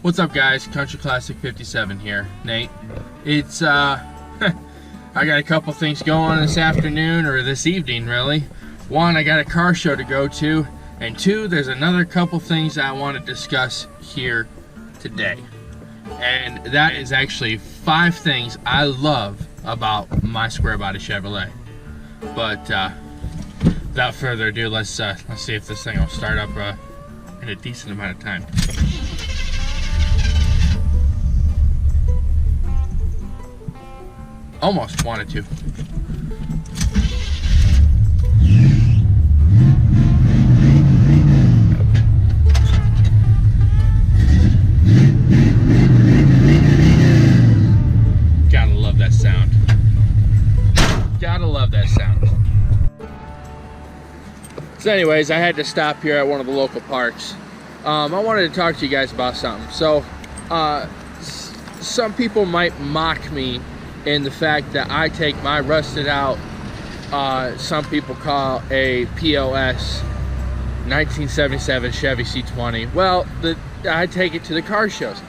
What's up, guys? Country Classic 57 here, Nate. It's I got a couple things going on this afternoon, or this evening really. One, I got a car show to go to, and two, there's another couple things I want to discuss here today. And that is actually 5 things I love about my squarebody Chevrolet. But without further ado, let's see if this thing will start up in a decent amount of time. Almost wanted to. Gotta love that sound. Gotta love that sound. So anyways, I had to stop here at one of the local parks. I wanted to talk to you guys about something. So, some people might mock me in the fact that I take my rusted out, some people call a POS 1977 Chevy C20. Well, I take it to the car shows.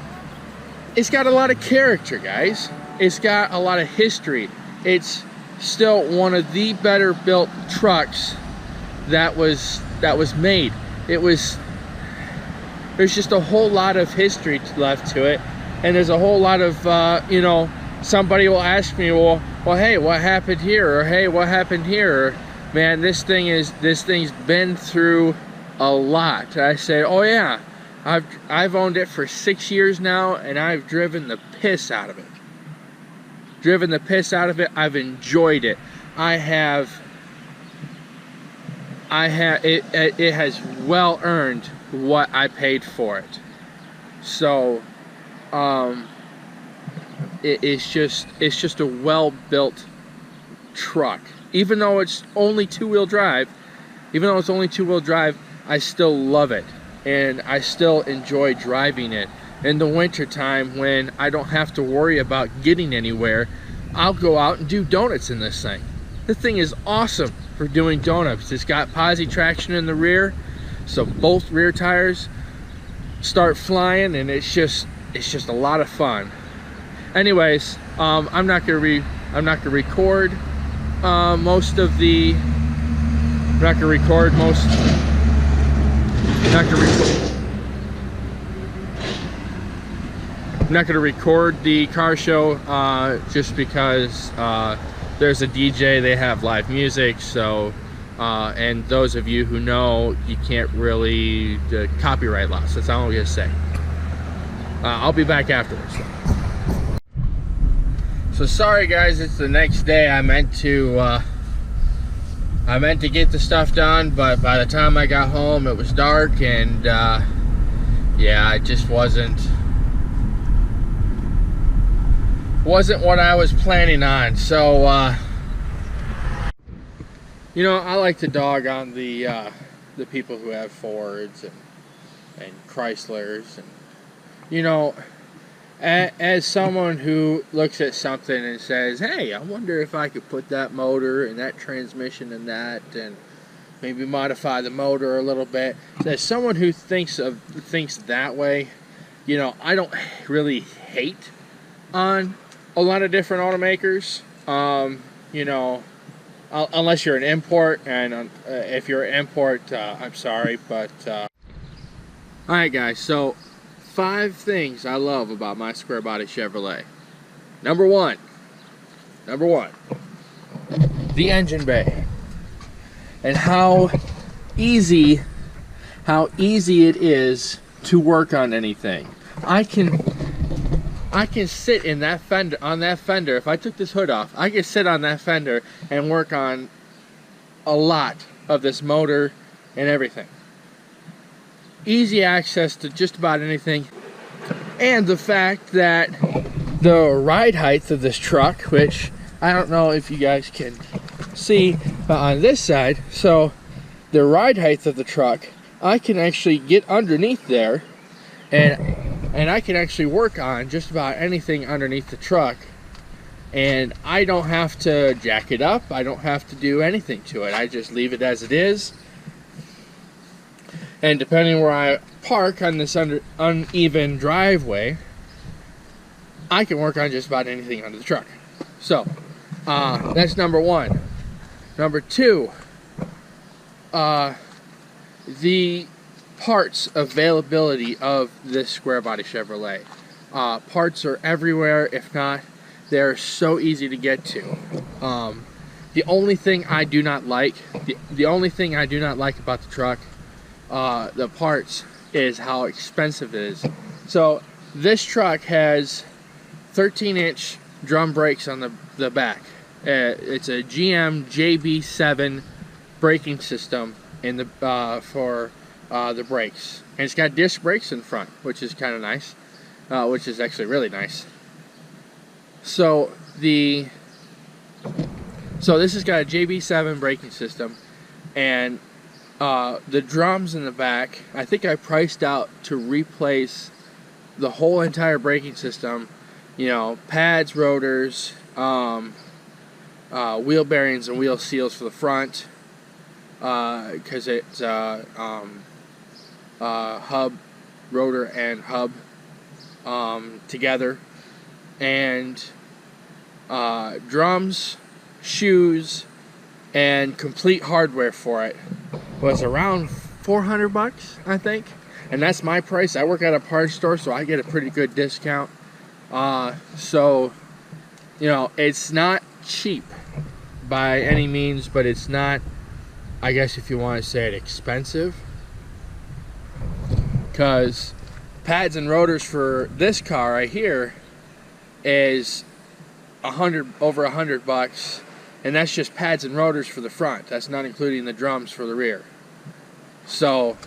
It's got a lot of character, guys. It's got a lot of history. It's still one of the better built trucks that was made. There's just a whole lot of history left to it, and there's a whole lot of somebody will ask me, well, hey, what happened here? Or hey, what happened here? Or, man, this thing's been through a lot. I say, oh yeah, I've owned it for 6 years now, and I've driven the piss out of it. I've enjoyed it. It has well earned what I paid for it. So, it's just a well-built truck. Even though it's only two-wheel drive, I still love it, and I still enjoy driving it. In the winter time, when I don't have to worry about getting anywhere, I'll go out and do donuts in this thing. This thing is awesome for doing donuts. It's got posi traction in the rear, so both rear tires start flying, and it's just a lot of fun. Anyways, I'm not gonna record most of the. I'm not gonna record the car show just because there's a DJ. They have live music, so and those of you who know, you can't really copyright laws. That's all I'm gonna say. I'll be back afterwards. So sorry guys, it's the next day. I meant to get the stuff done, but by the time I got home it was dark, and yeah, it just wasn't what I was planning on. So I like to dog on the people who have Fords and Chryslers, and as someone who looks at something and says, hey, I wonder if I could put that motor and that transmission in that, and maybe modify the motor a little bit. As someone who thinks that way, I don't really hate on a lot of different automakers. Unless you're an import, and if you're an import, I'm sorry, but alright guys, so 5 things I love about my squarebody Chevrolet. Number one, the engine bay, and how easy it is to work on anything. I can sit in that fender, if I took this hood off, I could sit on that fender and work on a lot of this motor and everything. Easy access to just about anything, and the fact that the ride height of this truck, which I don't know if you guys can see, but on this side, so the ride height of the truck, I can actually get underneath there, and I can actually work on just about anything underneath the truck, and I don't have to jack it up. I don't have to do anything to it. I just leave it as it is, and depending where park on this uneven driveway, I can work on just about anything under the truck. So that's number one. Number two, the parts availability of this square body Chevrolet. Parts are everywhere. If not, they're so easy to get to. The only thing I do not like, the only thing I do not like about the truck, the parts, is how expensive it is. So this truck has 13-inch drum brakes on the back. It's a GM JB7 braking system in the for the brakes, and it's got disc brakes in front, which is kind of nice, which is actually really nice. So this has got a JB7 braking system, and the drums in the back, I think I priced out to replace the whole entire braking system, you know, pads, rotors, wheel bearings and wheel seals for the front, because it's hub, rotor and hub together, and drums, shoes, and complete hardware for it was around $400, I think, and that's my price. I work at a parts store, so I get a pretty good discount. So, you know, it's not cheap by any means, but it's not, I guess if you want to say it, expensive, because pads and rotors for this car right here is over $100, and that's just pads and rotors for the front. That's not including the drums for the rear. So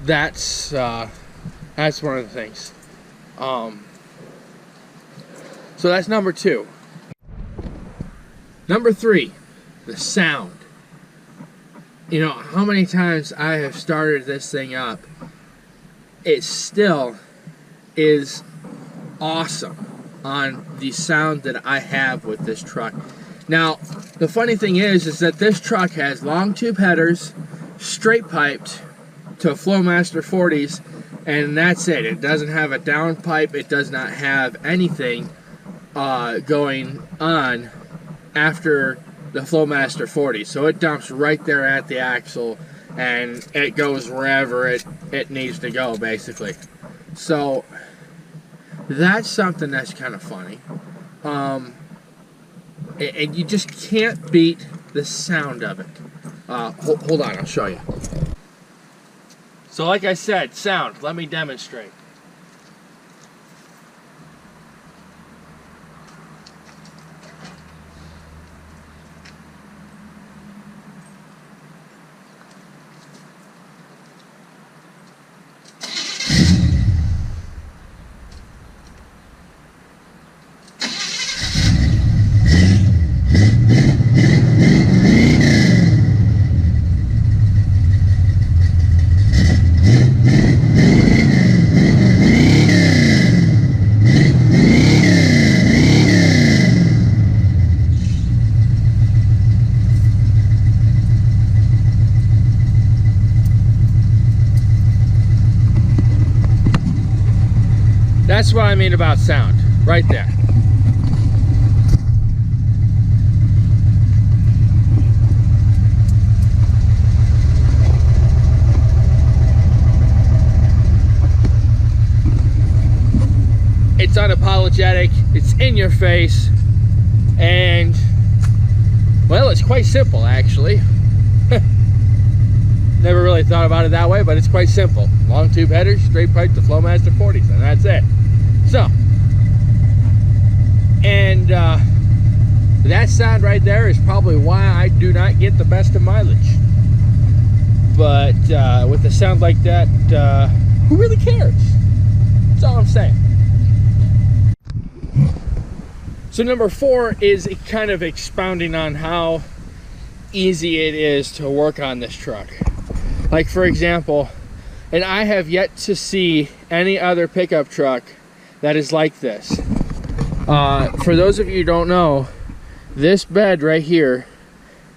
that's one of the things. So that's number two. Number three, the sound. You know, how many times I have started this thing up, it still is awesome on the sound that I have with this truck. Now, the funny thing is that this truck has long tube headers, straight piped to Flowmaster 40s, and that's it. It doesn't have a downpipe. It does not have anything going on after the Flowmaster 40. So it dumps right there at the axle, and it goes wherever it needs to go, basically. So that's something that's kind of funny. And you just can't beat the sound of it. Hold on, I'll show you. So like I said, sound. Let me demonstrate. That's what I mean about sound, right there. It's unapologetic, it's in your face, and, well, it's quite simple, actually. Never really thought about it that way, but it's quite simple. Long tube headers, straight pipe to Flowmaster 40s, and that's it. So, and that sound right there is probably why I do not get the best of mileage. But with a sound like that, who really cares? That's all I'm saying. So number 4 is kind of expounding on how easy it is to work on this truck. Like, for example, and I have yet to see any other pickup truck that is like this. For those of you who don't know, this bed right here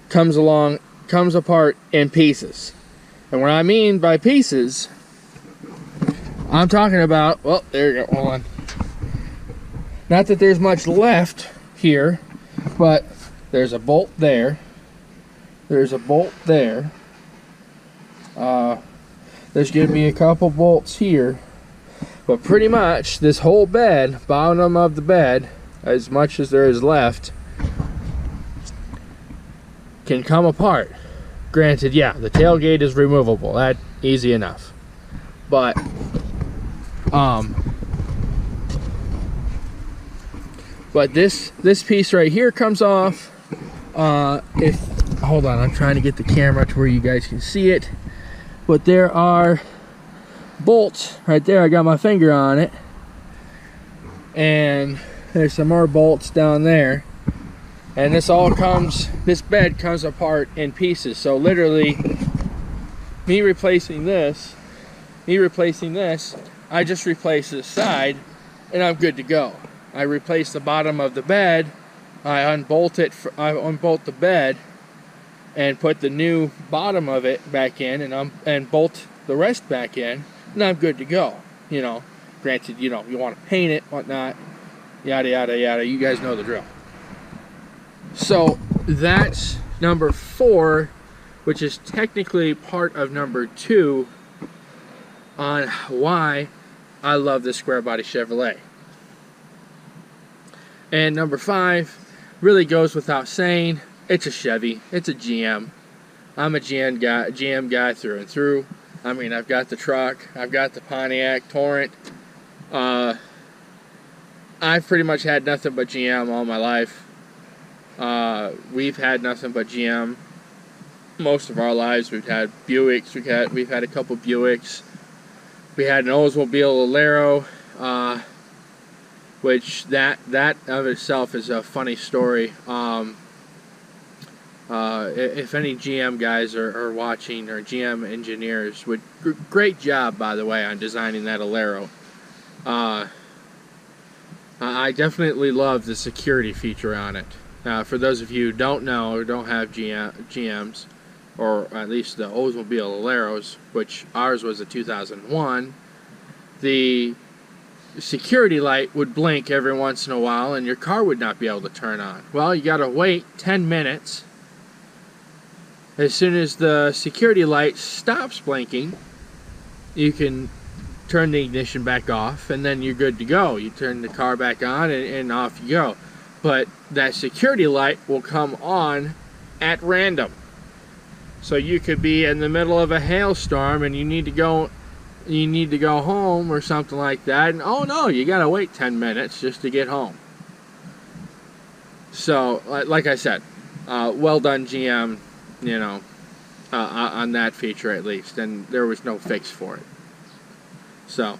comes apart in pieces. And what I mean by pieces, I'm talking about, well, there you go, hold on. Not that there's much left here, but there's a bolt there. There's a bolt there. There's gonna be a couple bolts here. But pretty much this whole bed, bottom of the bed, as much as there is left, can come apart. Granted, yeah, the tailgate is removable. That easy enough. But this piece right here comes off. Hold on, I'm trying to get the camera to where you guys can see it. But there are bolts right there. I got my finger on it, and there's some more bolts down there, and this bed comes apart in pieces. So literally me replacing this, I just replace this side and I'm good to go. I replace the bottom of the bed, I unbolt the bed and put the new bottom of it back in, and bolt the rest back in, and I'm good to go. You know, granted, you know, you want to paint it, whatnot, yada yada yada. You guys know the drill. So that's number 4, which is technically part of number 2 on why I love this square body Chevrolet. And number 5 really goes without saying. It's a Chevy. It's a GM. I'm a GM guy through and through. I mean, I've got the truck. I've got the Pontiac Torrent. I've pretty much had nothing but GM all my life. We've had nothing but GM most of our lives. We've had Buicks. We've had a couple Buicks. We had an Oldsmobile Alero, which that of itself is a funny story. If any GM guys are watching, or GM engineers, great job, by the way, on designing that Alero. I definitely love the security feature on it. For those of you who don't know or don't have GMs, or at least the Oldsmobile Aleros, which ours was a 2001, the security light would blink every once in a while and your car would not be able to turn on. Well, you gotta wait 10 minutes. As soon as the security light stops blinking, you can turn the ignition back off, and then you're good to go. You turn the car back on, and off you go. But that security light will come on at random. So you could be in the middle of a hailstorm and you need to go home or something like that, and oh no, you gotta wait 10 minutes just to get home. So like I said, well done GM, you know, on that feature at least, and there was no fix for it. So,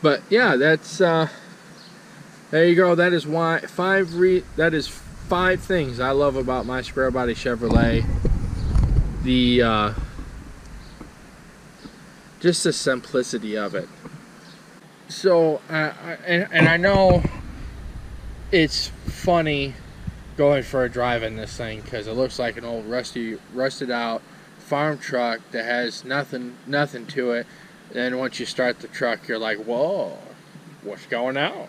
but yeah, that's there you go. That is why that is 5 things I love about my square body Chevrolet. The just the simplicity of it. So and I know it's funny going for a drive in this thing, because it looks like an old rusted out farm truck that has nothing to it. And once you start the truck, you're like, whoa, what's going on?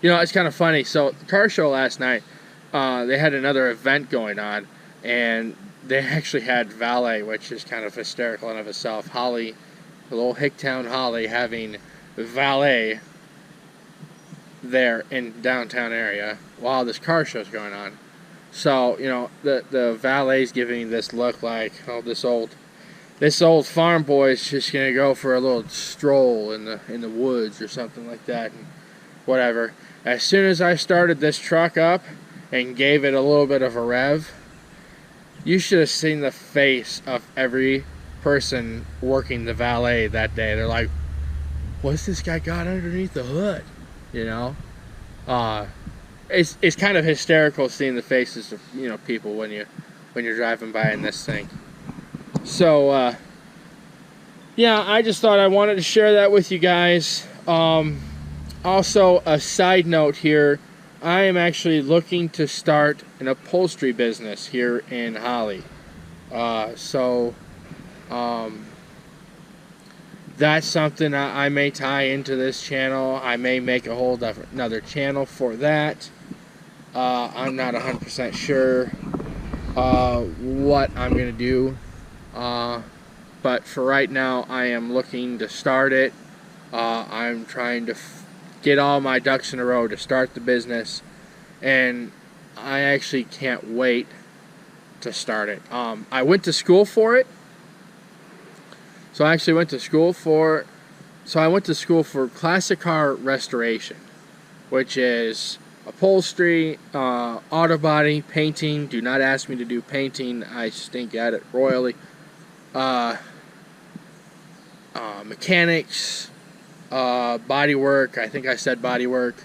You know, it's kind of funny. So the car show last night, they had another event going on, and they actually had valet, which is kind of hysterical in of itself. Holly, the little Hicktown Holly, having valet there in downtown area while this car show's going on. So, you know, the valet's giving this look like, oh, this old farm boy's just gonna go for a little stroll in the woods or something like that, and whatever. As soon as I started this truck up and gave it a little bit of a rev, you should have seen the face of every person working the valet that day. They're like, what's this guy got underneath the hood? You know, it's kind of hysterical seeing the faces of, you know, people when you're driving by in this thing. So yeah, I just thought I wanted to share that with you guys. Also, a side note here, I am actually looking to start an upholstery business here in Holly. So that's something I may tie into this channel. I may make a whole another channel for that. I'm not 100% sure what I'm going to do. But for right now, I am looking to start it. I'm trying to get all my ducks in a row to start the business. And I actually can't wait to start it. I went to school for it. So I actually went to school for, classic car restoration, which is upholstery, auto body, painting. Do not ask me to do painting. I stink at it royally. Mechanics, body work. I think I said body work.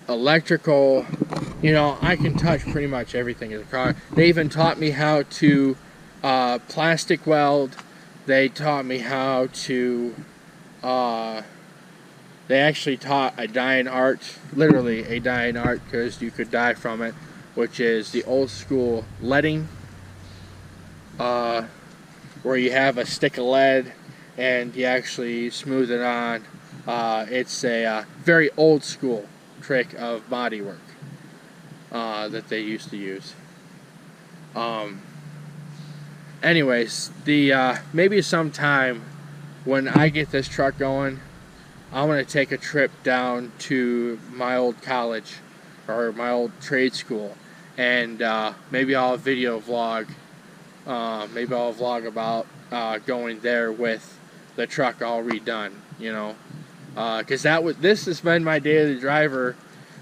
Electrical. You know, I can touch pretty much everything in the car. They even taught me how to plastic weld. They taught me how to they actually taught a dying art, literally a dying art, because you could die from it, which is the old school leading, where you have a stick of lead and you actually smooth it on. It's a very old school trick of body work that they used to use. Anyways, maybe sometime when I get this truck going, I'm going to take a trip down to my old college or my old trade school, and maybe I'll video vlog. Maybe I'll vlog about going there with the truck all redone. You know, because this has been my daily driver.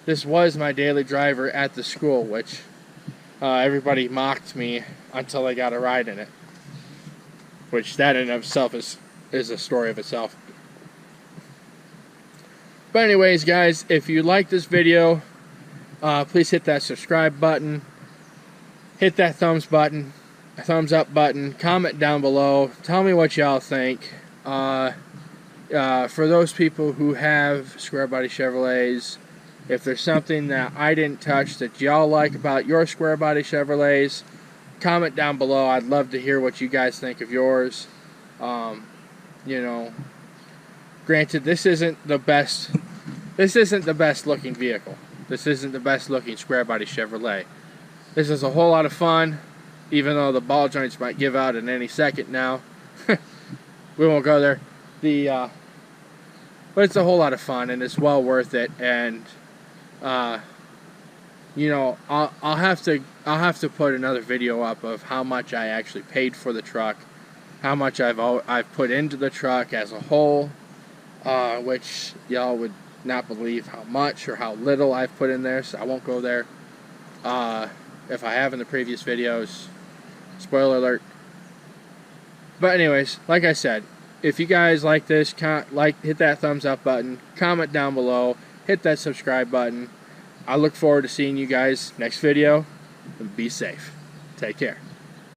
This was my daily driver at the school, which everybody mocked me until I got a ride in it, which that in itself is a story of itself. But anyways, guys, if you like this video, please hit that subscribe button, hit that thumbs up button, comment down below, tell me what y'all think. For those people who have square body Chevrolets, if there's something that I didn't touch that y'all like about your square body Chevrolets, comment down below. I'd love to hear what you guys think of yours. You know, granted, this isn't the best looking vehicle. This isn't the best looking square body Chevrolet. This is a whole lot of fun, even though the ball joints might give out at any second now. We won't go there. But it's a whole lot of fun, and it's well worth it. And you know, I'll have to put another video up of how much I actually paid for the truck, how much I've put into the truck as a whole, which y'all would not believe how much or how little I've put in there, so I won't go there. If I have in the previous videos, spoiler alert. But anyways, like I said, if you guys like this, hit that thumbs up button, comment down below, hit that subscribe button. I look forward to seeing you guys next video, and be safe. Take care.